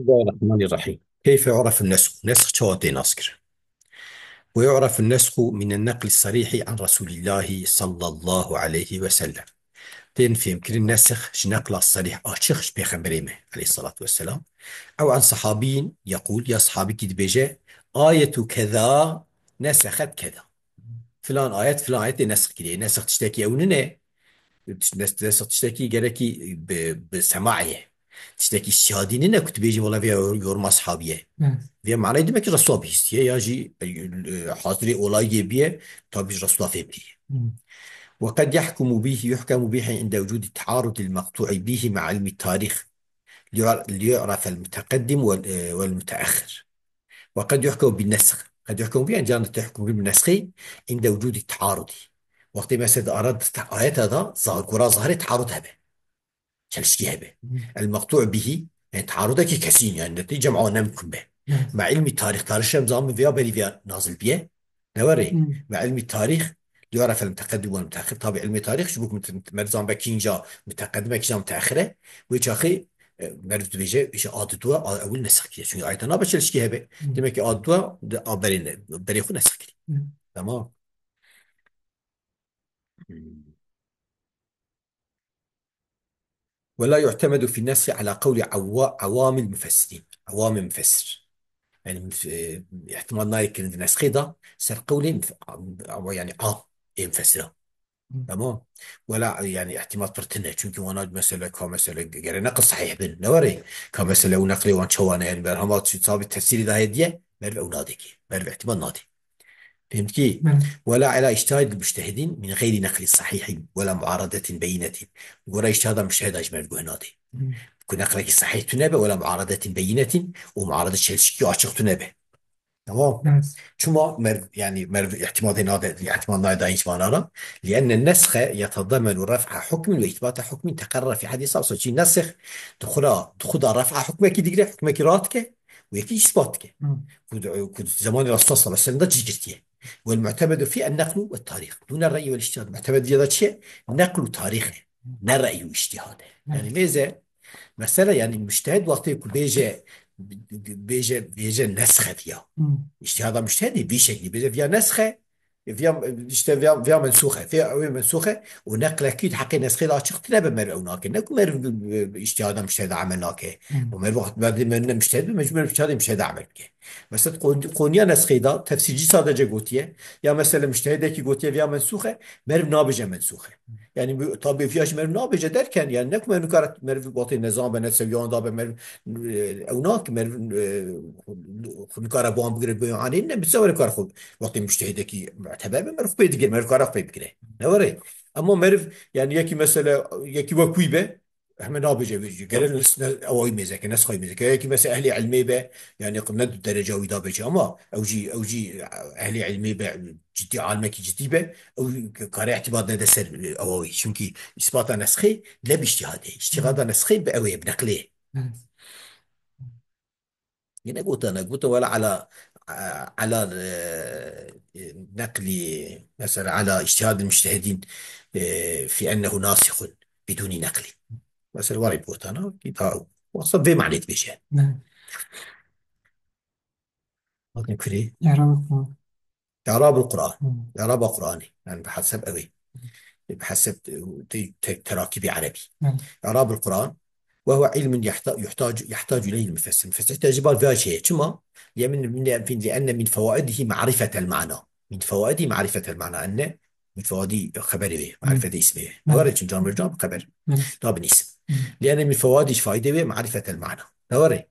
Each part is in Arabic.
بسم الله الرحمن الرحيم. كيف يعرف النسخ؟ نسخ شواتي ناسكر. ويعرف النسخ من النقل الصريح عن رسول الله صلى الله عليه وسلم. تين في يمكن النسخ نقل الصريح شخص بيخبريمه عليه الصلاة والسلام، أو عن صحابي يقول يا صحابي كده بيجي آية كذا نسخت كذا، فلان آيات فلان آيات نسخ كده نسخ تشتكي أو ننه تشتكي جركي بسماعيه، تشتكي الشهادين إنك كنت بيجي والله فيها يورما أصحابيه. فيها معنى demek ki Resulullah istiyor ya جي حاضري olay gibi tabi Resulullah فهمتيه. وقد يحكم به عند وجود التعارض المقطوع به مع علم التاريخ ليعرف المتقدم والمتأخر. وقد يحكم بالنسخ، قد يحكم به عندما تحكم بالنسخ عند وجود التعارض. وقت ما سيد أردت آيات هذا ظهر تعارض هذا چelişki هبه المقطوع به، يعني تعارضك كسين يعني نتيجة معاونة ممكن به مع علم التاريخ. تاريخ شم زام فيها بلي فيها نازل بيه نوري مع علم التاريخ ليعرف المتقدم والمتأخر. طبعا علم التاريخ شبك مرزان بكينجا متقدمة كينجا متأخرة ويش أخي مرد بيجي إيش عادتوا أول نسخ كذا شو آياتنا بچelişki هبه demek ki عادتوا أبرين بريخو نسخ كذا. تمام. ولا يعتمد في النسخ على قول عوامل مفسرين. عوامل مفسر يعني احتمال نايك النسخ ده سر قولي يعني مفسره. تمام. ولا يعني احتمال فرتنا çünkü وانا مثلا كمثلا غير نقل صحيح بن نوري كمثلا ونقلي وان شوانا يعني برهمات تصاب التفسير ده هديه مرف او ناديك مرف احتمال نادي. فهمت كي؟ ولا على اجتهاد المجتهدين من غير نقل صحيح ولا معارضة بينة. ولا اجتهاد مجتهد اجمل نادي كنا نقلك صحيح تنبه ولا معارضة بينة ومعارضة شلشكي وعشق تنبه. تمام. شما يعني احتمال هذا احتمال هذا ايش معناه؟ لأن النسخ يتضمن رفع حكم وإثبات حكم تقرر في حديث أصلا شيء نسخ تخذ رفع حكمك دقيقة حكمك راتك ويكي إثباتك. كنت زمان الرسول صلى الله عليه وسلم ده جرتيه. والمعتمد في النقل والتاريخ دون الرأي والاجتهاد. المعتمد في هذا الشيء نقل تاريخه لا رأي واجتهاده. يعني لذا مثلا يعني المجتهد وقت يقول بيجي نسخة فيها اجتهاد مجتهد بشكل بيجي فيها نسخة فيها منسوخة فيها منسوخة ونقل أكيد حق نسخة لا شخص لا بمر أو ناك نكو مر اجتهاد مجتهد عملناك ومر وقت بعد ما مجتهد مجبور مجتهد عملك. مثلا قونيا نسخة دا تفسير صادق جوتيه يا مثلا مجتهد كي جوتيه فيها منسوخة مر نابجة منسوخة. يعني طبيعي فيهاش مرف نابجه دركن يعني نك مرف كارت مرف باطي النظام بنفس يوم دا مرف او ناك مرف خد كار بوام بقدر بيان إنه بتسوي كار خود وقت مجتهد كي معتبر مرف بيدقر مرف كار بيدقره نوري. اما مرف يعني يكي مثلا يكي وكويبه احنا نابجه بيجي قال لنا اوي ميزك ناس خاي ميزك يكي مثلا اهلي علمي به يعني قمنا الدرجه ويدا بيجي اما او جي اهلي علمي به جدي عالمك جدي به او كاري اعتبار ندى سر اوي چونكي اثبات نسخي لا باجتهاده اجتهاد نسخي باوي بنقله. هنا قلت ولا على على نقل مثلا على اجتهاد المجتهدين في انه ناسخ بدون نقل. مثلا ورد قلت انا كتاب وصل في معنى بيجي لكن كذي إعراب القرآن. إعراب قرآني يعني بحسب أوي بحسب تراكيب عربي. إعراب القرآن وهو علم يحتاج إليه المفسر. المفسر يحتاج بال فيها شيء كما لأن من فوائده معرفة المعنى. من فوائده معرفة المعنى أن من فوائد خبره معرفة اسمه نوري جام رجام خبر طب اسم. لأن من فوائد فائدة معرفة المعنى نوري.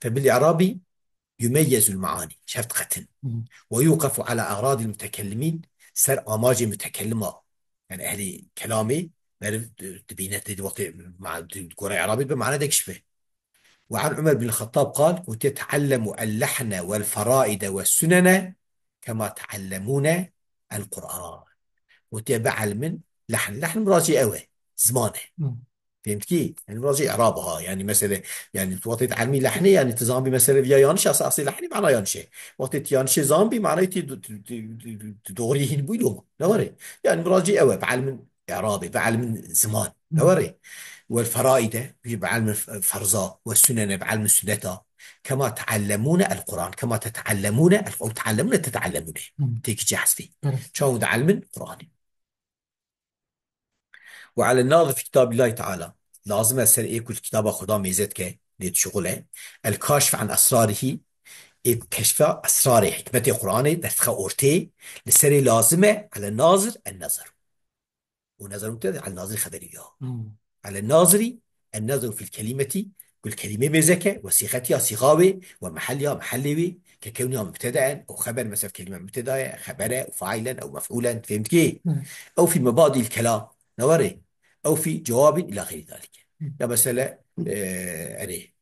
فبالإعرابي يميز المعاني شفت قتل ويوقف على أغراض المتكلمين سر آماج متكلمة يعني أهل كلامي نعرف تبينات وقت مع الكورة عربي بمعنى ذلك شبه. وعن عمر بن الخطاب قال وتتعلم اللحن والفرائد والسنن كما تعلمون القرآن. وتبع من لحن مراجع أوي زمانه. فهمت كي؟ يعني مراجع إعرابها يعني مثلا يعني وقت تعلمي لحني يعني تزامبي مثلا فيا يانشي أساسي لحني معناه يانشي وقت يانشي زامبي معناه تدوريهن بيلوم نوري. يعني مراجع أوي بعلم إعرابي بعلم زمان نوري. والفرائد بعلم الفرزاء، والسنن بعلم السنة، كما تعلمون القرآن، كما تتعلمون أو تعلمون تتعلمون. تيجي جاحظ شو تعلم القرآن. وعلى الناظر في كتاب الله تعالى لازم السر كل كتاب خدا ميزت كه ديت شغله الكاشف عن أسراره، كشف أسرار حكمة القرآن دفخ أورتي لسري لازمة على الناظر النظر، ونظر ممتاز على الناظر خبريه على الناظري النظر في الكلمة، كل كلمة مزكة وصيغتها صيغاوي ومحلها محلوي ككونها مبتدأ أو خبر، مثلا في كلمة مبتدأ خبرا أو فاعلا أو مفعولا، فهمت كيف؟ أو في مبادئ الكلام نوري، أو في جواب إلى غير ذلك. يا مثلا أري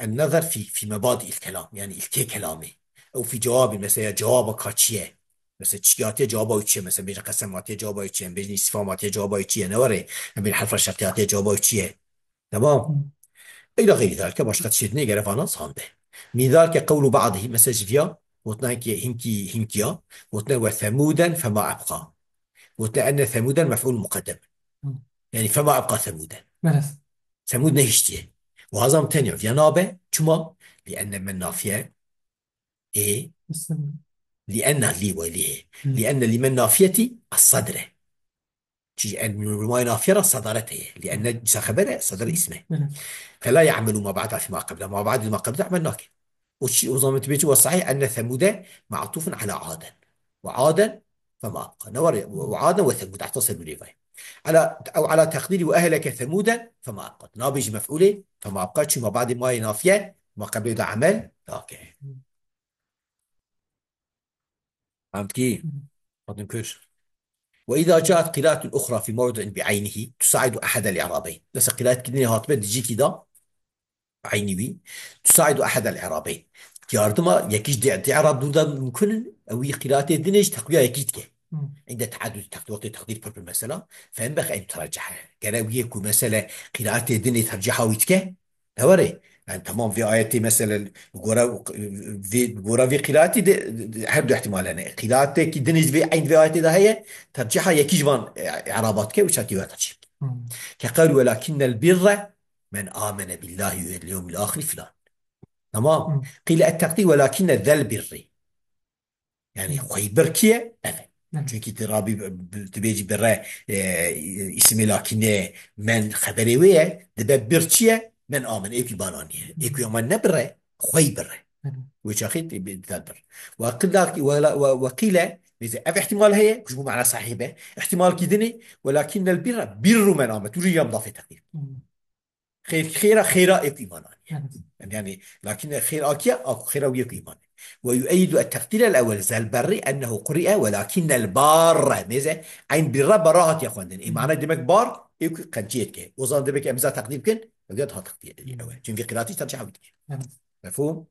النظر في مبادئ الكلام يعني الكي كلامي، أو في جواب مثلا جواب كاتشيه، مثلا تشكياتي جوابه وتشيه، مثلا بين قسماتي جوابه وتشيه، بين استفهاماتي جوابه وتشيه نوري، بين حرف الشرطياتي جوابه وتشيه. تمام. إلى غير ذلك باش قد شدني قرف أنا صانده من ذلك قول بعضه مثلا فيا وتنا هنكيا وتنا وثمودا فما أبقى، وتنا أن ثمودا مفعول مقدم يعني فما أبقى ثمودا، ثمود نهشتيه. وهذا ممتنع في نابه شما لأن من نافية إيه، لأن لي وليه، لأن لمن نافيتي الصدر شيء أن ما نافية صدرته، لأن خبره صدر اسمه، فلا يعمل ما بعد فيما قبله، ما بعد ما قبله عملناك. والشيء وظن تبيته والصحيح أن ثمود معطوف على عادا، وعادا فما أبقى نور، وعادا وثمود اتصل بالرواية على أو على تقدير وأهلك ثمودا فما أبقى نابج مفعوله فما أبقى شو ما بعد ما ينافيه ما قبله ده عمل اوكي. فهمت كيف؟ فهمت كيف؟ وإذا جاءت قراءة أخرى في موضع بعينه تساعد أحد الإعرابين، بس قراءة كده هاتبه تجي كده عيني تساعد أحد الإعرابين ياردما يكيش دي إعراب دودا ممكن أو قراءة دينيش تقوية يكيد كه عند تعدد تقدير بر مثلا فينبغي أن ترجحها كان يكون مثلا قراءة ديني ترجحها ويتكه هوري يعني تمام في آياتي مثلا في قراءتي هبدو احتمال أنا قراءتي كي دينيش في عند في آياتي ده هي ترجحها يكيش بان إعرابات كه وشاتي واتشي كقال ولكن البر من آمن بالله واليوم الآخر فلان. تمام. قيل التقدير ولكن ذا البر يعني خوي بركية أنا çünkü تبيجي برا اسمي لكن من خبري ويا دب برشية من آمن إيكي بانانية إيكي يوم نبرة خوي برا وشاخيت بالبر. وقيل إذا أف احتمال هي كش معنى صحيحة احتمال كدني ولكن البر بر من آمن تريد يوم ضافي تقدير خيرا إيكي إيمانانية يعني لكن خير آكيا أو خير وياك إيمان. ويؤيد التقدير الأول ذا البر أنه قرئ ولكن البار ماذا عين بر براءة يا أخوان إيمان دمك بار يك قنجيت كه وظن دمك أمزا تقديم كن وجد ها تقدير الأول چون في قراءتي ترجع ودك مفهوم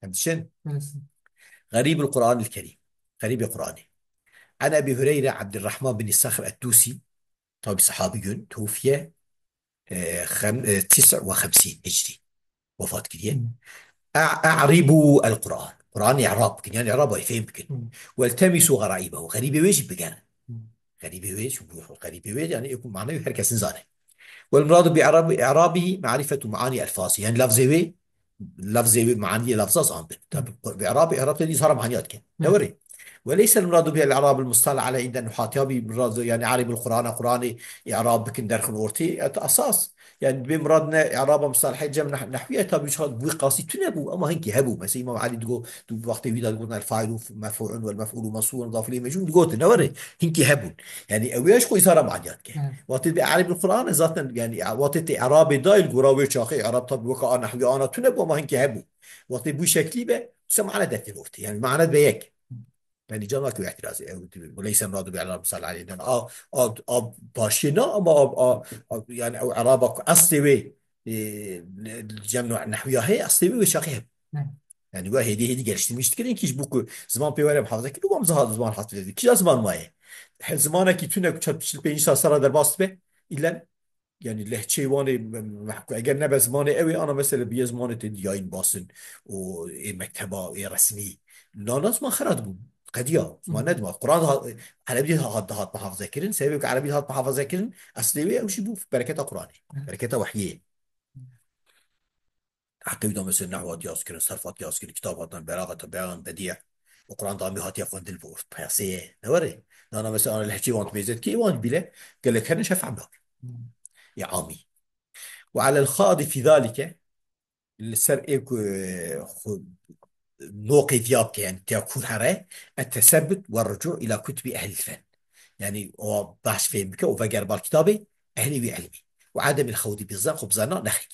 همشن. غريب القرآن الكريم غريب القرآن عن أبي هريرة عبد الرحمن بن الصخر الدوسي طبعا صحابي توفي 59 هجري وفاة كده. أعربوا القرآن قرآن إعراب يعني إعرابه يفهم بكن والتمسوا غرائبه غريبة ويش بكان غريبة ويش غريبة ويش يعني يكون معناه هركس زانه. والمراد بإعرابه معرفة معاني ألفاظه يعني لفظي معاني لفظ عن طب بإعراب تدي صار معانيات كن نوري. وليس المراد به الإعراب المصطلح على عند النحاة بمراد يعني عرب القرآن قرآني إعراب بكن درخ الورتي أساس يعني بمرادنا إعراب مصطلح جمع نحوية تابي شاد بوي قاسي تنبو أما هنك هبو مثلا إمام علي تقول وقت يدا قلنا الفاعل مرفوع والمفعول منصوب مضاف إليه مجهول تقول نوري هنك هبو يعني أويش كوي صار معانيات كن وقت بعرب القرآن ذاتا يعني وقت إعراب دايل قراوي شاقي إعراب طب وقع نحوي أنا تنبو ما هنك هبو وقت بوي شكلي به سمعنا ده الورتي يعني معناه بيك يعني جماعة اعتراض وليس مراد بإعراب صار عليه لأن باشينا أما يعني أو إعرابك أصلي الجمع النحوية هي أصلي وشاقيها يعني واحد هدي جالس مش تكلم كيش بوكو زمان بيوارم حافظة كل يوم زهاد زمان حافظة كيش زمان ما هي حل زمانك كي تونه كتشل بينش صار در باست به إلا يعني لهجة واني محكو اگر نبى زماني قوي انا مثلا بيه زماني تدياين باسن و مكتبه رسمي لا ناس ما خرد بو قديا ما ندم القرآن عربي هات محافظة كرن سبب عربي هات محافظة كرن أصلي أو شي بوف بركة قرآن بركة وحيين حتى يدوم مثل نحو دياس كرن صرفات دياس كرن كتابات بلاغة بيان بديع القرآن ضامي هات يفون دلبور بياسية نوري أنا مثلا أنا الحكي وانت بيزت كي وانت بلا قال لك أنا شاف عملاق يا عامي وعلى الخاض في ذلك السر إيكو نوقي ذيابك يعني تكون حرة التثبت والرجوع إلى كتب أهل الفن يعني هو باش فهم بك وفقر بالكتابي أهلي وعلمي وعدم الخوض بالزن خبزنا نخي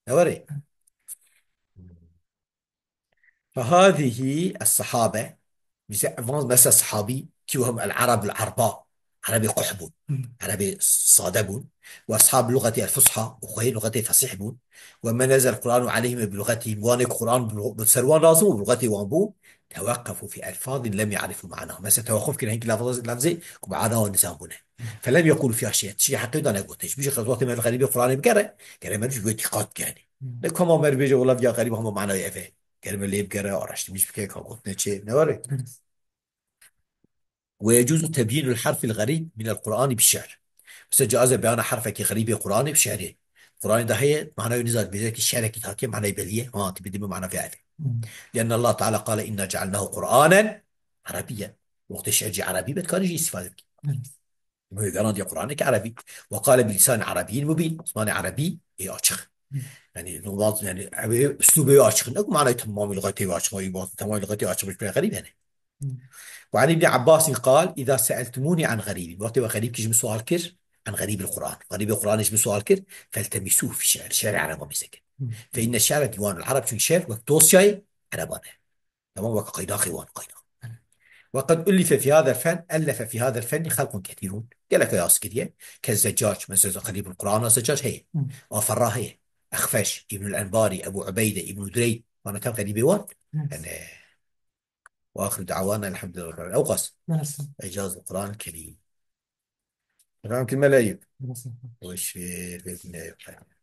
نوري فهذه الصحابة مثلا صحابي كيوهم العرب العرباء عربي قحبون عربي صادبون وأصحاب اللغة الفصحى وخير لغة فصيح بون وما نزل القرآن عليهم بلغتهم وان القرآن بسروان لازم وبلغتي وانبو توقفوا في ألفاظ لم يعرفوا معناها مثلا توقف كنا هيك لفظي ومعناها النظام بنا فلم يقولوا فيها شيء حتى أنا قلت ايش بيجي خطوات من الغريبة القرآن بقرأ قال ما نجي بيتقاد يعني لكم ما مر بيجي والله بيا غريب هم معنا يفهم قال ما اللي بقرأ ورشت مش بكيك قلت نتشي نوري ويجوز تبيين الحرف الغريب من القرآن بالشعر بس جاز بيان حرفك غريب قرآن بشعره القرآن ده هي معناه ينزل بذلك الشعر كتاكي معناه يبليه ما تبدي معناه فعله لأن الله تعالى قال إنا جعلناه قرآنا عربيا وقت الشعر جي عربي كان يجي استفادة ما هو قرآن دي قرآنك عربي وقال بلسان عربي مبين اسمه عربي إيه أشخ يعني نظام يعني أسلوبه أشخ نقول معناه تمام لغته أشخ تمام لغته أشخ مش غريب يعني وعن ابن عباس قال إذا سألتموني عن غريب وقت غريب كيجي سؤال كر عن غريب القرآن غريب القرآن يجي سؤال كر فالتمسوه في الشعر شعر عربي مسك فإن الشعر ديوان العرب شو شعر وتوصي عربانة تمام وقت قيدا خيوان قيدا وقد ألف في هذا الفن ألف في هذا الفن خلق كثيرون قال لك يا أسكرية كالزجاج مثل غريب القرآن الزجاج هي وفراه هي أخفش ابن الأنباري أبو عبيدة ابن دريد وأنا كان غريب وان يعني وآخر دعوانا الحمد لله رب العالمين أوقس إعجاز القرآن الكريم القرآن كلمة لا وش بإذن الله